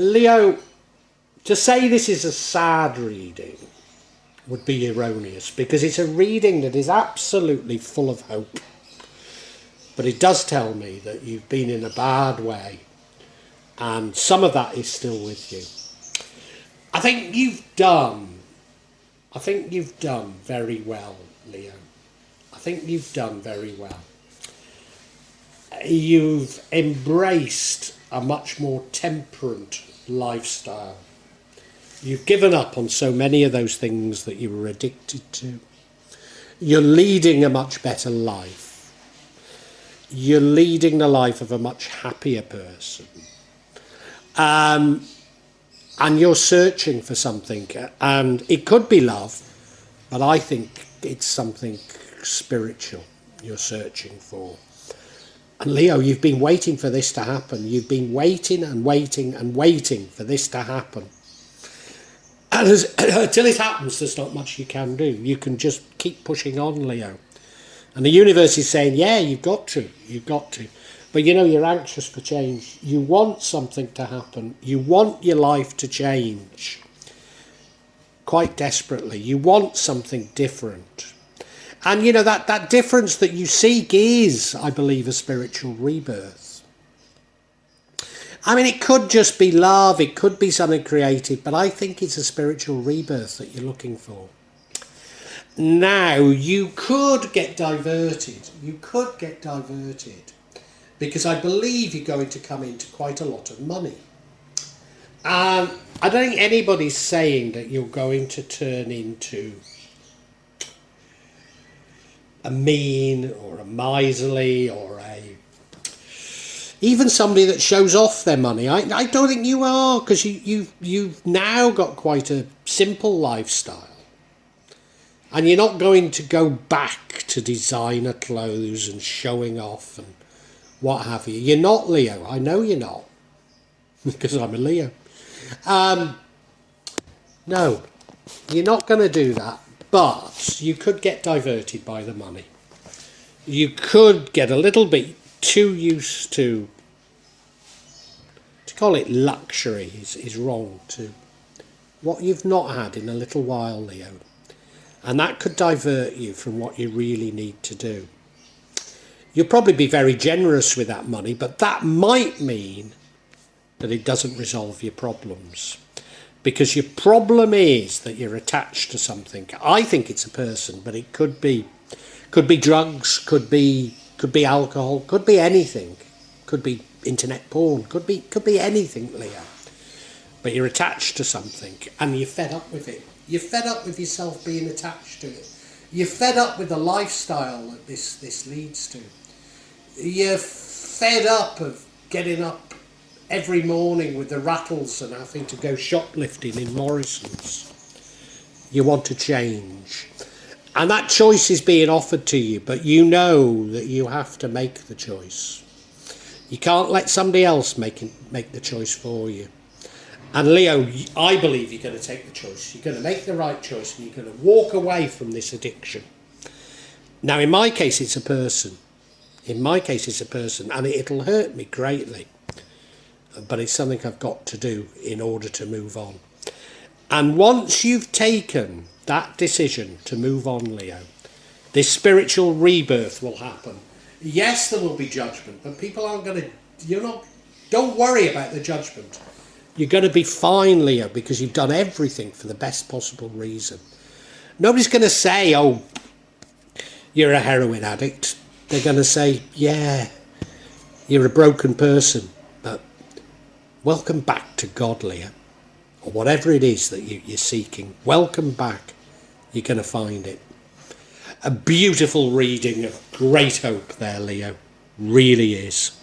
Leo, to say this is a sad reading would be erroneous, because it's a reading that is absolutely full of hope. But it does tell me that you've been in a bad way, and some of that is still with you. I think you've done very well, Leo. I think you've done very well. You've embraced a much more temperate lifestyle. You've given up on so many of those things that you were addicted to. You're leading a much better life. You're leading the life of a much happier person. And you're searching for something. And it could be love, but I think it's something spiritual you're searching for. And Leo, you've been waiting for this to happen. You've been waiting and waiting and waiting for this to happen. And until it happens, there's not much you can do. You can just keep pushing on, Leo. And the universe is saying, yeah, you've got to. But you know, you're anxious for change. You want something to happen. You want your life to change quite desperately. You want something different. And you know, that difference that you seek is, I believe, a spiritual rebirth. I mean, it could just be love, it could be something creative, but I think it's a spiritual rebirth that you're looking for. Now, you could get diverted. Because I believe you're going to come into quite a lot of money. I don't think anybody's saying that you're going to turn into a mean or a miserly or even somebody that shows off their money. I don't think you are, because you've now got quite a simple lifestyle. And you're not going to go back to designer clothes and showing off and what have you. You're not, Leo. I know you're not, because I'm a Leo. No, you're not going to do that. But you could get diverted by the money. You could get a little bit too used to call it luxury is wrong, to what you've not had in a little while, Leo. And that could divert you from what you really need to do. You'll probably be very generous with that money, but that might mean that it doesn't resolve your problems. Because your problem is that you're attached to something. I think it's a person, but it could be drugs, could be alcohol, could be anything, could be internet porn, could be anything, Leo. But you're attached to something and you're fed up with it. You're fed up with yourself being attached to it. You're fed up with the lifestyle that this leads to. You're fed up of getting up every morning with the rattles and having to go shoplifting in Morrison's. You want to change. And that choice is being offered to you, but you know that you have to make the choice. You can't let somebody else make the choice for you. And Leo, I believe you're going to take the choice. You're going to make the right choice and you're going to walk away from this addiction. Now, in my case, it's a person. And it'll hurt me greatly. But it's something I've got to do in order to move on. And once you've taken that decision to move on, Leo, this spiritual rebirth will happen. Yes, there will be judgment, but people aren't going to, don't worry about the judgment. You're going to be fine, Leo, because you've done everything for the best possible reason. Nobody's going to say, oh, you're a heroin addict. They're going to say, yeah, you're a broken person, but welcome back to God, Leo, or whatever it is that you're seeking. Welcome back. You're going to find it. A beautiful reading of great hope there, Leo. Really is.